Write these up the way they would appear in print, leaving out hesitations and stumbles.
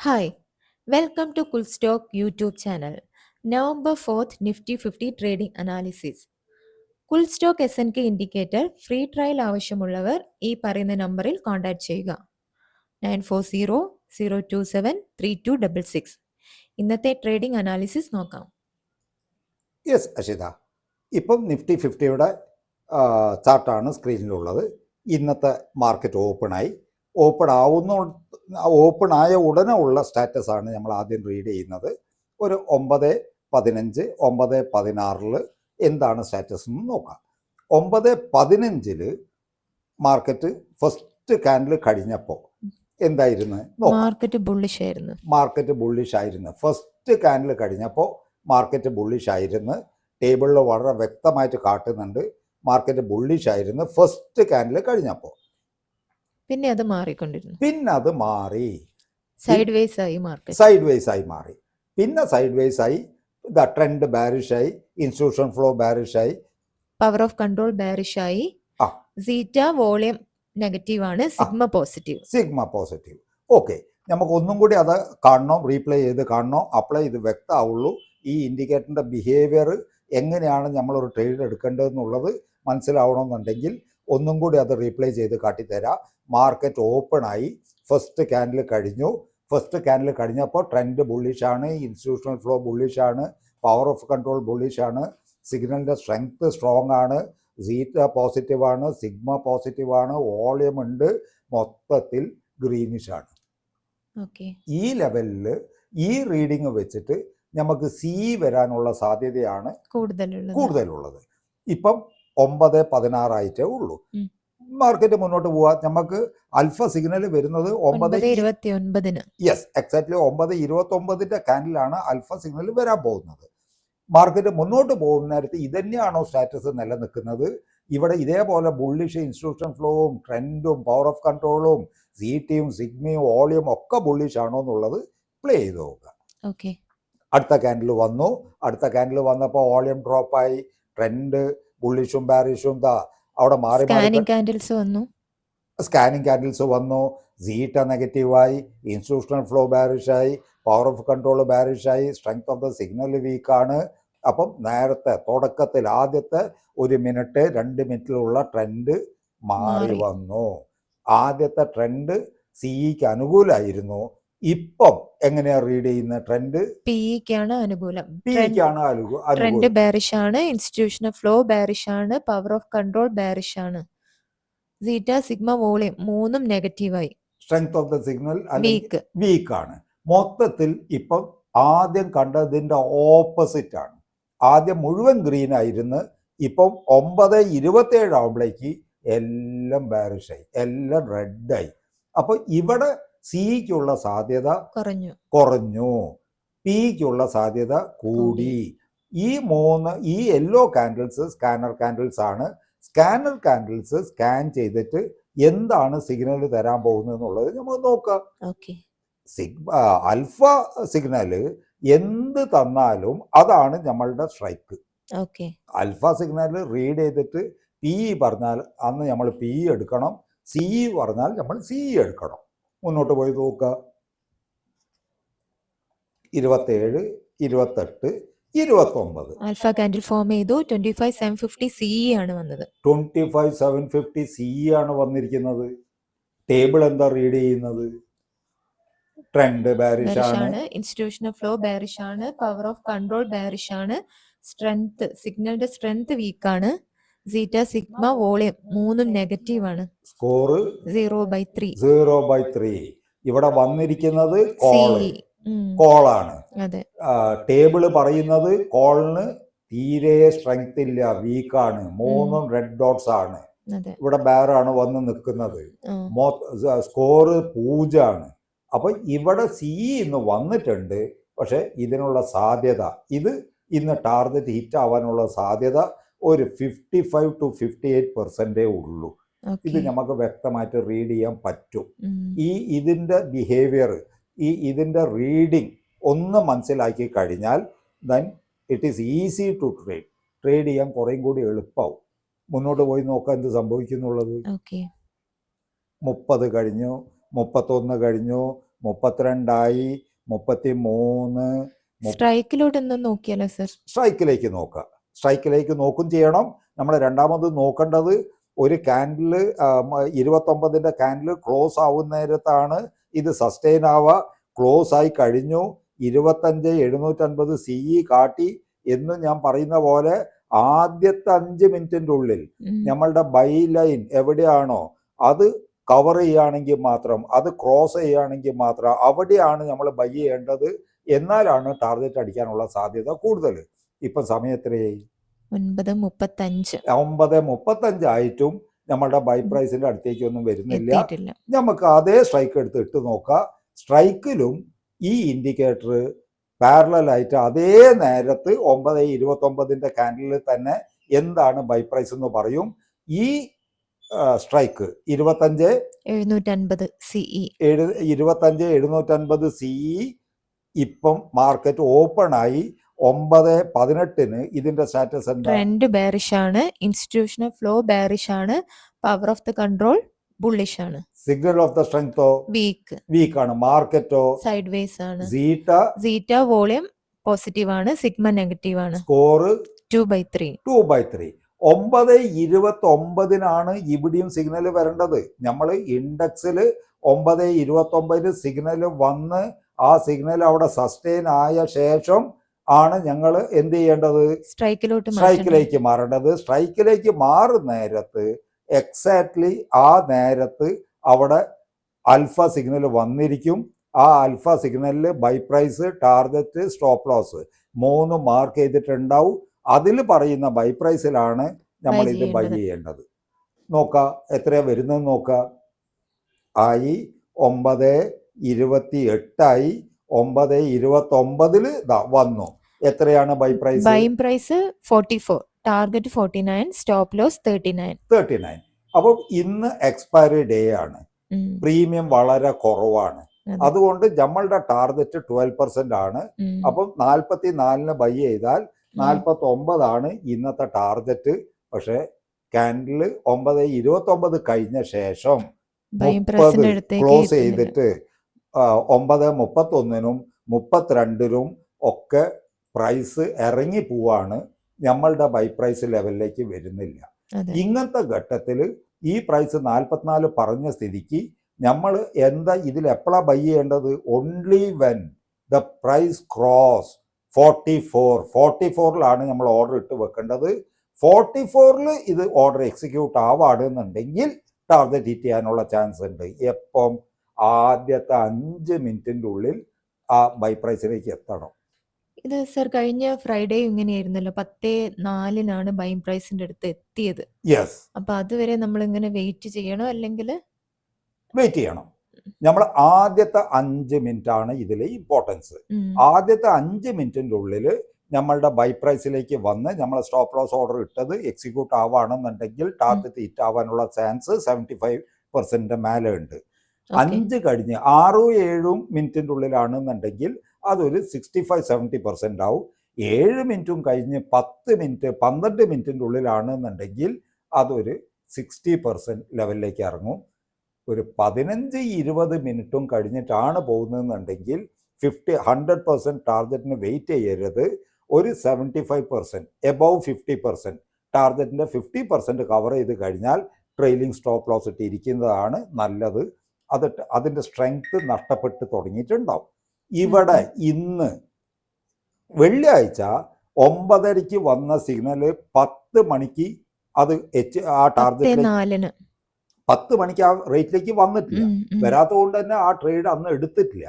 Hi, welcome to Cool Stock YouTube channel. November 4th Nifty 50 Trading Analysis. Cool stock SNK indicator free trial ആവശ്യമുള്ളവർ ഈ പറയുന്ന നമ്പറിൽ contact ചെയ്യുക 9400273266. ഇന്നത്തെ trading analysis നോക്കാം. യെസ് അഷിത, ഇപ്പം നിഫ്റ്റി 50യുടെ ചാർട്ടാണ് സ്ക്രീനിലുള്ളത്. ഇന്നത്തെ മാർക്കറ്റ് ഓപ്പൺ ആയ ഉടനെ ഉള്ള സ്റ്റാറ്റസ് ആണ് നമ്മൾ ആദ്യം റീഡ് ചെയ്യുന്നത്. ഒരു 9:15 9:16 എന്താണ് സ്റ്റാറ്റസ് എന്ന് നോക്കാം. 9:15 മാർക്കറ്റ് ഫസ്റ്റ് കാൻഡിൽ കഴിഞ്ഞപ്പോൾ എന്തായിരുന്നു? മാർക്കറ്റ് ബുള്ളിഷ് ആയിരുന്നു. ഫസ്റ്റ് കാൻഡിൽ കഴിഞ്ഞപ്പോൾ മാർക്കറ്റ് ബുള്ളിഷ് ആയിരുന്നു. ടേബിളിൽ വളരെ വ്യക്തമായിട്ട് കാട്ടുന്നുണ്ട് മാർക്കറ്റ് ബുള്ളിഷ് ആയിരുന്നു ഫസ്റ്റ് കാൻഡിൽ കഴിഞ്ഞപ്പോൾ. പിന്നെ അത് മാറിക്കൊണ്ടിരുന്നു. പിന്നെ അത് മാറി സൈഡ് വേസ് ആയി മാറി. പിന്നെ സൈഡ് വേസ് ആയി, ട്രെൻഡ് ബാരിഷ് ആയി, ഇൻസ്റ്റിറ്റ്യൂഷൻ ഫ്ലോ ബാരിഷ് ആയി, പവർ ഓഫ് കൺട്രോൾ ബാരിഷ് ആയി, സീറ്റ വോളിയം നെഗറ്റീവ് ആണ്, സിഗ്മ പോസിറ്റീവ്. ഓക്കെ, നമുക്ക് ഒന്നും കൂടി അത് കാണണോ, റീപ്ലേ ചെയ്ത് കാണണോ, അപ്ലൈ ചെയ്ത് വ്യക്തമാവുള്ളൂ. ഈ ഇൻഡിക്കേറ്ററിൻ്റെ ബിഹേവിയർ എങ്ങനെയാണ് നമ്മളൊരു ട്രേഡ് എടുക്കേണ്ടതെന്നുള്ളത് മനസ്സിലാവണമെന്നുണ്ടെങ്കിൽ ഒന്നും കൂടി അത് റീപ്ലേ ചെയ്ത് കാട്ടിത്തരാം. മാർക്കറ്റ് ഓപ്പണായി, ഫസ്റ്റ് കാൻഡിൽ കഴിഞ്ഞു. ഫസ്റ്റ് കാൻഡിൽ കഴിഞ്ഞപ്പോൾ ട്രെൻഡ് ബുള്ളിഷാണ്, ഇൻസ്റ്റിറ്റ്യൂഷണൽ ഫ്ലോ ബുള്ളിഷാണ്, പവർ ഓഫ് കൺട്രോൾ ബുള്ളിഷാണ്, സിഗ്നലിൻ്റെ സ്ട്രെങ്ത് സ്ട്രോങ് ആണ്, സീറ്റ പോസിറ്റീവാണ്, സിഗ്മ പോസിറ്റീവാണ്, വോളിയം ഉണ്ട്, മൊത്തത്തിൽ ഗ്രീനിഷാണ്. ഈ ലെവലിൽ ഈ റീഡിങ് വെച്ചിട്ട് നമുക്ക് സി വരാനുള്ള സാധ്യതയാണ് കൂടുതലുള്ളത്. ഇപ്പം 9:16 ആയിട്ടേ ഉള്ളൂ. മാർക്കറ്റ് മുന്നോട്ട് പോവാ. നമുക്ക് അൽഫ സിഗ്നൽ വരുന്നത് 9:29. യെസ്, എക്സാക്ട്ലി 9:29 കാൻഡിലാണ് അൽഫ സിഗ്നൽ വരാൻ പോകുന്നത്. മാർക്കറ്റ് മുന്നോട്ട് പോകുന്ന നേരത്ത് ഇതന്നെയാണോ സ്റ്റാറ്റസ് നിലനിൽക്കുന്നത്? ഇവിടെ ഇതേപോലെ ബുള്ളിഷ് ഇൻസ്റ്റിറ്റ്യൂഷൻ ഫ്ലോവും ട്രെൻഡും പവർ ഓഫ് കൺട്രോളും സീറ്റിയും സിഗ്മയും വോളിയം ഒക്കെ ബുള്ളിഷ് ആണോ എന്നുള്ളത് പ്ലേ ചെയ്ത് നോക്കുക. അടുത്ത കാൻഡിൽ വന്നപ്പോൾ വോളിയം ഡ്രോപ്പായി, ട്രെൻഡ് ബുള്ളിഷും ബാരിഷും അവിടെ മാറി സ്കാനിങ് ക്യാൻഡിൽസ് വന്നു, സീറ്റ നെഗറ്റീവായി, ഇൻസ്റ്റിറ്റ്യൂഷണൽ ഫ്ലോ ബാരിഷായി, പവർ ഓഫ് കൺട്രോൾ ബാരിഷായി, സ്ട്രെങ്ത് ഓഫ് ദ സിഗ്നൽ വീക്കാണ്. അപ്പം നേരത്തെ തുടക്കത്തിൽ ആദ്യത്തെ 1 മിനിറ്റ് 2 മിനിറ്റിലുള്ള ട്രെൻഡ് മാറി വന്നു. ആദ്യത്തെ ട്രെൻഡ് സിഇക്ക് അനുകൂലമായിരുന്നു. ഇപ്പം എങ്ങനെയാ റീഡ് ചെയ്യുന്ന ട്രെൻഡ്? പിഇക്കാണ് അനുകൂലം. ട്രെൻഡ് ബെയറിഷ് ആണ്, ഇൻസ്റ്റിറ്റ്യൂഷണൽ ഫ്ലോ ബെയറിഷ് ആണ്, പവർ ഓഫ് കൺട്രോൾ ബെയറിഷ് ആണ്, സീറ്റ സിഗ്മ വോളിയം മൂന്നും നെഗറ്റീവായി, strength of the signal weak ആണ്. മൊത്തത്തിൽ ഇപ്പം ആദ്യം കണ്ടതിന്റെ ഓപ്പോസിറ്റ് ആണ്. ആദ്യം മുഴുവൻ ഗ്രീൻ ആയിരുന്നു, ഇപ്പം 9:27 ആവുമ്പോഴേക്ക് എല്ലാം ബാരിഷായി, എല്ലാം റെഡായി. അപ്പൊ ഇവിടെ സിക്കുള്ള സാധ്യത കുറഞ്ഞു, പിക്കുള്ള സാധ്യത കൂടി. ഈ യെല്ലോ കാൻഡിൽസ് സ്കാനർ കാൻഡിൽസ് ആണ്. സ്കാനർ കാൻഡിൽസ് സ്കാൻ ചെയ്തിട്ട് എന്താണ് സിഗ്നൽ തരാൻ പോകുന്നത് എന്നുള്ളത് നമ്മൾ നോക്കാം. അൽഫ സിഗ്നല് എന്ത് തന്നാലും അതാണ് നമ്മളുടെ സ്ട്രൈക്ക്. അൽഫ സിഗ്നൽ റീഡ് ചെയ്തിട്ട് പി പറഞ്ഞാൽ അന്ന് നമ്മൾ പി എടുക്കണം, സി പറഞ്ഞാൽ നമ്മൾ സി എടുക്കണം. മുന്നോട്ട് പോയി നോക്കുക. 27, 28, 29 ആൽഫ കാൻഡിൽ ഫോം ചെയ്തു. 25,750 CE ആണ് വന്നത്. 25,750 CE ആണ് വന്നിരിക്കുന്നത്. ടേബിൾ എന്താ റീഡ് ചെയ്യുന്നത്? ട്രെൻഡ് ബാരിഷ് ആണ്, ഇൻസ്റ്റിറ്റ്യൂഷണൽ ഫ്ലോ ബാരിഷ് ആണ്, പവർ ഓഫ് കൺട്രോൾ ബാരിഷ് ആണ്, സിഗ്നലിന്റെ സ്ട്രെങ്ത് വീക്ക് ആണ്, സീറ്റ സിഗ്മ വോളിയം മൂന്നും നെഗറ്റീവ് ആണ്. സ്കോർ 0/3. ഇവിടെ വന്നിരിക്കുന്നത് കോളാണ്. ടേബിള് പറയുന്നത് കോളിന് തീരെ സ്ട്രെങ്ത് ഇല്ല, വീക്കാണ്, മൂന്നും റെഡ് ഡോട്ട്സ് ആണ്. ഇവിടെ ബാറാണ് വന്ന് നിൽക്കുന്നത്. സ്കോർ 0 ആണ്. അപ്പൊ ഇവിടെ സി ഇന്ന് വന്നിട്ടുണ്ട്. പക്ഷെ ഇതിനുള്ള സാധ്യത, ഇത് ഇന്ന് ടാർഗറ്റ് ഹിറ്റ് ആവാനുള്ള സാധ്യത ഒരു 55 to 58% ഉള്ളൂ. ഇത് നമുക്ക് വ്യക്തമായിട്ട് റീഡ് ചെയ്യാൻ പറ്റും. ഇതിന്റെ ബിഹേവിയർ, ഇതിന്റെ റീഡിങ് ഒന്ന് മനസ്സിലാക്കി കഴിഞ്ഞാൽ then it is easy to trade ചെയ്യാൻ കുറേം കൂടി എളുപ്പമാവും. മുന്നോട്ട് പോയി നോക്കാൻ എന്ത് സംഭവിക്കുന്നുള്ളത്. 30 കഴിഞ്ഞു, 31 കഴിഞ്ഞു, 32 33 സ്ട്രൈക്കിലോട്ടൊന്നും നോക്കിയാലോ സർ? സ്ട്രൈക്കിലേക്ക് നോക്കുക. സ്ട്രൈക്കിലേക്ക് നോക്കും ചെയ്യണം. നമ്മൾ രണ്ടാമത് നോക്കേണ്ടത് ഒരു ക്യാൻഡിൽ 29ന്റെ ക്യാൻഡിൽ ക്ലോസ് ആവുന്ന നേരത്താണ് ഇത് സസ്റ്റെയിൻ ആവുക. ക്ലോസ് ആയി കഴിഞ്ഞു 25,750 CE കാട്ടി എന്ന് ഞാൻ പറയുന്ന പോലെ ആദ്യത്തെ 5 മിനിറ്റിൻ്റെ ഉള്ളിൽ നമ്മളുടെ ബൈ ലൈൻ എവിടെയാണോ അത് കവർ ചെയ്യുകയാണെങ്കിൽ മാത്രം, അത് ക്രോസ് ചെയ്യുകയാണെങ്കിൽ മാത്രം അവിടെയാണ് നമ്മൾ ബൈ ചെയ്യേണ്ടത്. എന്നാലാണ് ടാർഗറ്റ് അടിക്കാനുള്ള സാധ്യത കൂടുതൽ. ഇപ്പൊ സമയത്രയായി 9:35 ആയിട്ടും നമ്മളുടെ ബൈ പ്രൈസിന്റെ അടുത്തേക്കൊന്നും വരുന്നില്ല. നമുക്ക് അതേ സ്ട്രൈക്ക് എടുത്ത് ഇട്ട് നോക്കാം. സ്ട്രൈക്കിലും ഈ ഇൻഡിക്കേറ്റർ പാരലലായിട്ട് അതേ നേരത്ത് 9:29ന്റെ ക്യാൻഡിലിൽ തന്നെ എന്താണ് ബൈ പ്രൈസ് എന്ന് പറയും. ഈ സ്ട്രൈക്ക് 25,750 CE ഇപ്പം മാർക്കറ്റ് ഓപ്പൺ ആയി 9:18 ഇതിന്റെ സ്റ്റാറ്റസ് എന്താ? ട്രെൻഡ് ബെയറിഷ് ആണ്, ഇൻസ്റ്റിറ്റ്യൂഷണൽ ഫ്ലോ ബെയറിഷ് ആണ്, power of the control bullish ആണ്. സിഗ്നൽ ഓഫ് ദ സ്ട്രെങ്തോ വീക്ക് ആണ്. മാർക്കറ്റോ സൈഡ് വേസ് ആണ്. സീറ്റ വോളിയം പോസിറ്റീവ് ആണ്, സിഗ്മ നെഗറ്റീവ് ആണ്. സ്കോർ 2/3. 9:29 ഇവിടെയും സിഗ്നൽ വരേണ്ടത്. നമ്മൾ ഇൻഡെക്സിൽ 9:29 സിഗ്നൽ വന്ന് ആ സിഗ്നൽ അവിടെ സസ്റ്റെയിൻ ആയ ശേഷം ആണ് ഞങ്ങൾ എന്ത് ചെയ്യേണ്ടത്? സ്ട്രൈക്കിലേക്ക് മാറേണ്ടത്. സ്ട്രൈക്കിലേക്ക് മാറുന്ന നേരത്ത് എക്സാക്ട്ലി ആ നേരത്ത് അവിടെ ആൽഫ സിഗ്നൽ വന്നിരിക്കും. ആ ആൽഫ സിഗ്നലിൽ buy price, target, stop loss 3 mark ചെയ്തിട്ടുണ്ടാവും. അതിൽ പറയുന്ന ബൈ പ്രൈസിലാണ് നമ്മൾ ഇത് ബൈ ചെയ്യേണ്ടത്. നോക്കാം എത്രയാ വരുന്നത് നോക്കുക. ആയി 9:28 9:29 വന്നു. എത്രയാണ് buy price? 44, target 49, stop loss 39. അപ്പം ഇന്ന് എക്സ്പയറി ഡേ ആണ്. പ്രീമിയം വളരെ കുറവാണ്. അതുകൊണ്ട് നമ്മളുടെ ടാർഗറ്റ് 12% ആണ്. അപ്പം 44 ബൈ ചെയ്താൽ 49 ഇന്നത്തെ ടാർഗറ്റ്. പക്ഷെ ക്യാൻഡിൽ 9:29 കഴിഞ്ഞ ശേഷം 30 ക്ലോസ് ചെയ്തിട്ട് 9:31 32 ഒക്കെ പ്രൈസ് ഇറങ്ങി പോവാണ്. നമ്മളുടെ ബൈ പ്രൈസ് ലെവലിലേക്ക് വരുന്നില്ല. ഇങ്ങനത്തെ ഘട്ടത്തിൽ ഈ പ്രൈസ് 44 പറഞ്ഞ സ്ഥിതിക്ക് നമ്മൾ എന്താ ഇതിൽ എപ്പോഴാണ് ബൈ ചെയ്യേണ്ടത്? Only when the price cross 44ലാണ് നമ്മൾ ഓർഡർ ഇട്ട് വെക്കേണ്ടത്. 44ൽ ഇത് ഓർഡർ എക്സിക്യൂട്ട് ആവാണെന്നുണ്ടെങ്കിൽ ടാർഗറ്റ് ഹിറ്റ് ചെയ്യാനുള്ള ചാൻസ് ഉണ്ട്. എപ്പം? ആദ്യത്തെ 5 മിനിറ്റിൻ്റെ ഉള്ളിൽ ആ ബൈ പ്രൈസിലേക്ക് എത്തണം. ഇത് സർ കഴിഞ്ഞ ഫ്രൈഡേ ഇങ്ങനെയായിരുന്നല്ലോ, 10:04 ബൈ പ്രൈസിന്റെ അടുത്ത് എത്തിയത്. യെസ്. അപ്പൊ അതുവരെ നമ്മൾ ഇങ്ങനെ വെയിറ്റ് ചെയ്യണോ അല്ലെങ്കിൽ? വെയിറ്റ് ചെയ്യണം. നമ്മൾ ആദ്യത്തെ 5 മിനിറ്റ് ആണ് ഇതിൽ ഇമ്പോർട്ടൻസ്. ആദ്യത്തെ 5 മിനിറ്റിൻ്റെ ഉള്ളിൽ നമ്മളുടെ ബൈ പ്രൈസിലേക്ക് വന്ന് നമ്മൾ സ്റ്റോപ്പ് ലോസ് ഓർഡർ ഇട്ടത് എക്സിക്യൂട്ട് ആവുകയാണെന്നുണ്ടെങ്കിൽ ടാർഗറ്റ് ഹിറ്റ് ആവാനുള്ള ചാൻസ് 75% മേലെ ഉണ്ട്. 5 കഴിഞ്ഞ് 6-7 മിനിറ്റിൻ്റെ ഉള്ളിലാണെന്നുണ്ടെങ്കിൽ അതൊരു 65-70% ആവും. 7 മിനിറ്റും കഴിഞ്ഞ് 10 മിനിറ്റ് 12 മിനിറ്റിൻ്റെ ഉള്ളിലാണെന്നുണ്ടെങ്കിൽ അതൊരു 60% ലെവലിലേക്ക് ഇറങ്ങും. ഒരു 15-20 മിനിറ്റും കഴിഞ്ഞിട്ടാണ് പോകുന്നതെന്നുണ്ടെങ്കിൽ 100% ടാർഗറ്റിന് വെയിറ്റ് ചെയ്യരുത്. ഒരു 75% എബവ് 50% ടാർഗറ്റിൻ്റെ 50% കവർ ചെയ്ത് കഴിഞ്ഞാൽ ട്രെയിലിംഗ് സ്റ്റോപ്പ് ലോസ് ഇട്ടിരിക്കുന്നതാണ് നല്ലത്. അതിൻ്റെ സ്ട്രെങ്ത് നഷ്ടപ്പെട്ട് തുടങ്ങിയിട്ടുണ്ടാവും. ഇവിടെ ഇന്ന് വെള്ളിയാഴ്ച 9:30 വന്ന സിഗ്നല് 10 മണിക്ക് അത് ആ ടാർഗറ്റിലേക്ക് 10 മണിക്ക് ആ റേറ്റിലേക്ക് വന്നിട്ടില്ല. വരാത്തതുകൊണ്ട് തന്നെ ആ ട്രേഡ് അന്ന് എടുത്തിട്ടില്ല.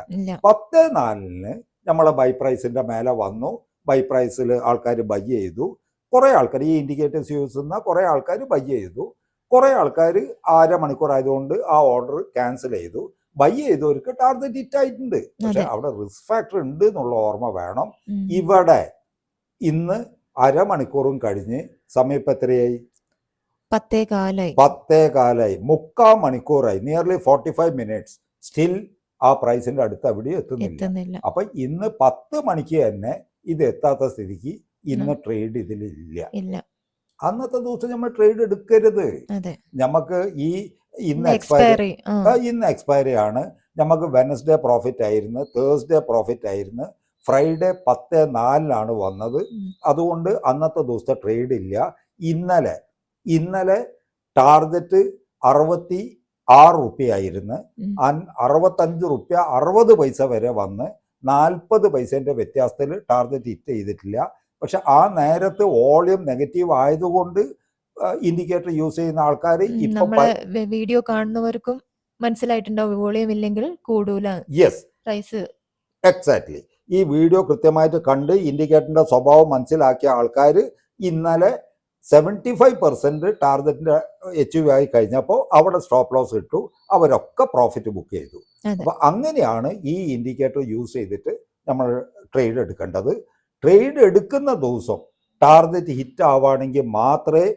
10:04 നമ്മളെ ബൈ പ്രൈസിന്റെ മേലെ വന്നു. ബൈ പ്രൈസിൽ ആൾക്കാർ ബൈ ചെയ്തു. കുറെ ആൾക്കാർ ഈ ഇൻഡിക്കേറ്റേഴ്സ് യൂസ് ചെയ്യുന്ന കുറെ ആൾക്കാർ ബൈ ചെയ്തു. കുറെ ആൾക്കാർ അരമണിക്കൂർ ആയതുകൊണ്ട് ആ ഓർഡർ ക്യാൻസൽ ചെയ്തു. ബൈ ചെയ്തവർക്ക് ടാർഗറ്റ് ഹിറ്റ് ആയിട്ടുണ്ട്. പക്ഷെ അവിടെ റിസ്ക് ഫാക്ടർ ഉണ്ട് എന്നുള്ള ഓർമ്മ വേണം. ഇവിടെ ഇന്ന് അരമണിക്കൂറും കഴിഞ്ഞ് സമയം ഇപ്പം എത്രയായി? 10:15. 10:15, 3/4 മണിക്കൂറായി. Nearly 45 minutes. സ്റ്റിൽ ആ പ്രൈസിന്റെ അടുത്ത് അവിടെ എത്തുന്നില്ല. അപ്പൊ ഇന്ന് 10 മണിക്ക് തന്നെ ഇത് എത്താത്ത സ്ഥിതിക്ക് ഇന്ന് ട്രേഡ് ഇതിലില്ല. അന്നത്തെ ദിവസം നമ്മൾ ട്രേഡ് എടുക്കരുത്. നമുക്ക് ഇന്ന് എക്സ്പയറി ആണ്. നമുക്ക് വെനസ്ഡേ പ്രോഫിറ്റ് ആയിരുന്നു, തേഴ്സ്ഡേ പ്രോഫിറ്റ് ആയിരുന്നു, ഫ്രൈഡേ 10:04 വന്നത്. അതുകൊണ്ട് അന്നത്തെ ദിവസത്തെ ട്രേഡ് ഇല്ല. ഇന്നലെ ടാർഗറ്റ് 66 റുപ്യ 65 റുപ്യ 60 പൈസ വരെ വന്ന് 40 പൈസേന്റെ വ്യത്യാസത്തിൽ ടാർഗറ്റ് ഹിറ്റ് ചെയ്തിട്ടില്ല. പക്ഷെ ആ നേരത്ത് വോളിയം നെഗറ്റീവ് ആയതുകൊണ്ട് ഇൻഡിക്കേറ്റർ യൂസ് ചെയ്യുന്ന ആൾക്കാർ വീഡിയോ കാണുന്നവർക്കും മനസ്സിലായിട്ടുണ്ടാവും വോളിയം ഇല്ലെങ്കിൽ കൂടൂല. Yes, price exactly. ഈ വീഡിയോ കൃത്യമായിട്ട് കണ്ട് ഇൻഡിക്കേറ്ററിന്റെ സ്വഭാവം മനസ്സിലാക്കിയ ആൾക്കാർ ഇന്നലെ 75% ടാർഗറ്റിന്റെ അച്ചീവ് ആയി കഴിഞ്ഞപ്പോൾ അവിടെ സ്റ്റോപ്പ് ലോസ് ഇട്ടു, അവരൊക്കെ പ്രോഫിറ്റ് ബുക്ക് ചെയ്തു. അപ്പൊ അങ്ങനെയാണ് ഈ ഇൻഡിക്കേറ്റർ യൂസ് ചെയ്തിട്ട് നമ്മൾ ട്രേഡ് എടുക്കേണ്ടത്. ട്രേഡ് എടുക്കുന്ന ദിവസം ടാർഗറ്റ് ഹിറ്റ് ആവുകയാണെങ്കിൽ മാത്രമേ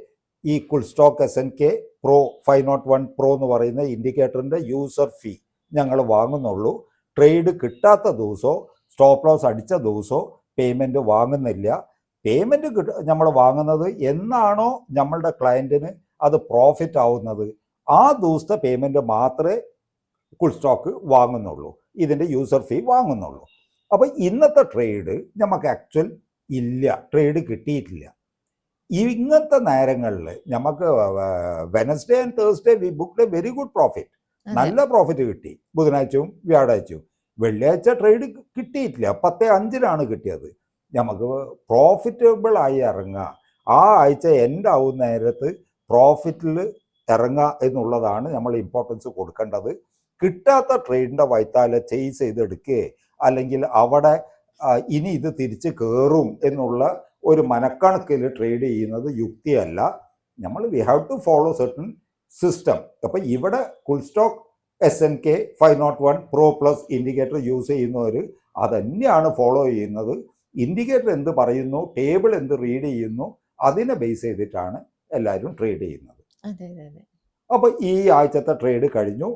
ഈ കുൾസ്റ്റോക്ക് SNK Pro 501 Pro എന്ന് പറയുന്ന ഇൻഡിക്കേറ്ററിന്റെ യൂസർ ഫീ ഞങ്ങൾ വാങ്ങുന്നുള്ളൂ. ട്രേഡ് കിട്ടാത്ത ദിവസമോ സ്റ്റോപ്പ് ലോസ് അടിച്ച ദിവസമോ പേയ്മെന്റ് വാങ്ങുന്നില്ല. പേയ്മെന്റ് നമ്മൾ വാങ്ങുന്നത് എന്നാണോ നമ്മളുടെ ക്ലയന്റിന് അത് പ്രോഫിറ്റ് ആവുന്നത് ആ ദിവസത്തെ പേയ്മെന്റ് മാത്രമേ കുൾ സ്റ്റോക്ക് വാങ്ങുന്നുള്ളൂ, ഇതിന്റെ യൂസർ ഫീ വാങ്ങുന്നുള്ളൂ. അപ്പൊ ഇന്നത്തെ ട്രേഡ് നമുക്ക് ആക്ച്വൽ ഇല്ല, ട്രേഡ് കിട്ടിയിട്ടില്ല. ഇങ്ങനത്തെ നേരങ്ങളിൽ നമുക്ക് Wednesday and Thursday we booked a very good profit, നല്ല പ്രോഫിറ്റ് കിട്ടി. ബുധനാഴ്ചയും വ്യാഴാഴ്ചയും. വെള്ളിയാഴ്ച ട്രേഡ് കിട്ടിയിട്ടില്ല, 10:05 കിട്ടിയത്. നമുക്ക് പ്രോഫിറ്റബിൾ ആയി ഇറങ്ങുക, ആ ആഴ്ച എൻഡ് ആവുന്ന നേരത്ത് പ്രോഫിറ്റിൽ ഇറങ്ങുക എന്നുള്ളതാണ് നമ്മൾ ഇമ്പോർട്ടൻസ് കൊടുക്കേണ്ടത്. കിട്ടാത്ത ട്രേഡിൻ്റെ വൈത്താലെ ചേസ് ചെയ്തെടുക്കുക, അല്ലെങ്കിൽ അവിടെ ഇനി ഇത് തിരിച്ച് കയറും എന്നുള്ള ഒരു മനക്കണക്കിൽ ട്രേഡ് ചെയ്യുന്നത് യുക്തിയല്ല. നമ്മൾ we have to follow certain system. അപ്പം ഇവിടെ cool stock SNK 501 Pro Plus indicator use ചെയ്യുന്നവർ അതന്നെയാണ് ഫോളോ ചെയ്യുന്നത്. ഇൻഡിക്കേറ്റർ എന്ത് പറയുന്നു, ടേബിൾ എന്ത് റീഡ് ചെയ്യുന്നു, അതിനെ ബേസ് ചെയ്തിട്ടാണ് എല്ലാവരും ട്രേഡ് ചെയ്യുന്നത്. അപ്പോൾ ഈ ആഴ്ചത്തെ ട്രേഡ് കഴിഞ്ഞു.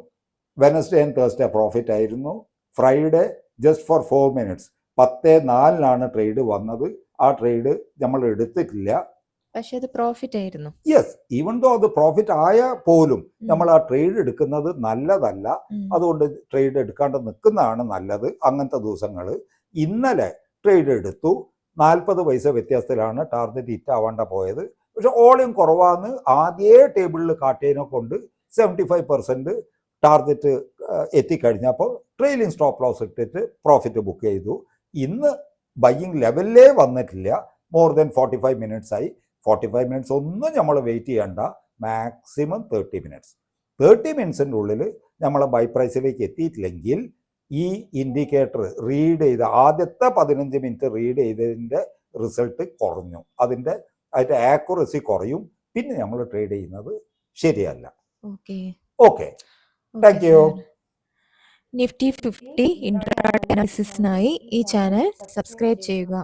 വെനസ്ഡേ ആൻഡ് തേഴ്സ്ഡേ പ്രോഫിറ്റ് ആയിരുന്നു. Friday just for 4 minutes 10:04 trade വന്നത്. ആ ട്രേഡ് നമ്മൾ എടുത്തിട്ടില്ല, പക്ഷേ അത് പ്രോഫിറ്റ് ആയിരുന്നു. യെസ്, ഈവൻ ദോ അത് പ്രോഫിറ്റ് ആയ പോലും നമ്മൾ ആ ട്രേഡ് എടുക്കുന്നത് നല്ലതല്ല. അതുകൊണ്ട് ട്രേഡ് എടുക്കാണ്ട് നിൽക്കുന്നതാണ് നല്ലത് അങ്ങനത്തെ ദിവസങ്ങൾ. ഇന്നലെ ട്രേഡ് എടുത്തു, 40 പൈസ വ്യത്യാസത്തിലാണ് ടാർഗറ്റ് ഹിറ്റ് ആവാണ്ട പോയത്. പക്ഷെ വോളിയം കുറവാന്ന് ആദ്യേ ടേബിളിൽ കാട്ടിയതിനെ കൊണ്ട് 75% ടാർഗറ്റ് എത്തിക്കഴിഞ്ഞപ്പോൾ ട്രെയിലിംഗ് സ്റ്റോപ്പ് ലോസ് ഇട്ടിട്ട് പ്രോഫിറ്റ് ബുക്ക് ചെയ്തു. ഇന്ന് ബൈയിങ് ലെവലിലേ വന്നിട്ടില്ല, മോർ ദാൻ 45 minutes ആയി. 45 minutes ഒന്നും നമ്മൾ വെയിറ്റ് ചെയ്യണ്ട, മാക്സിമം 30 minutes. 30 minutesൻ്റെ ഉള്ളിൽ നമ്മൾ ബൈ പ്രൈസിലേക്ക് എത്തിയിട്ടില്ലെങ്കിൽ ഈ ഇൻഡിക്കേറ്റർ റീഡ് ചെയ്ത് ആദ്യത്തെ 15 minutes റീഡ് ചെയ്തതിൻ്റെ റിസൾട്ട് കുറഞ്ഞു, അതിൻ്റെ ആക്യുറസി കുറയും, പിന്നെ നമ്മൾ ട്രേഡ് ചെയ്യുന്നത് ശരിയല്ല. Okay, thank you. Nifty 50 intraday അനാലിസിസിനായി ഈ ചാനൽ സബ്സ്ക്രൈബ് ചെയ്യുക.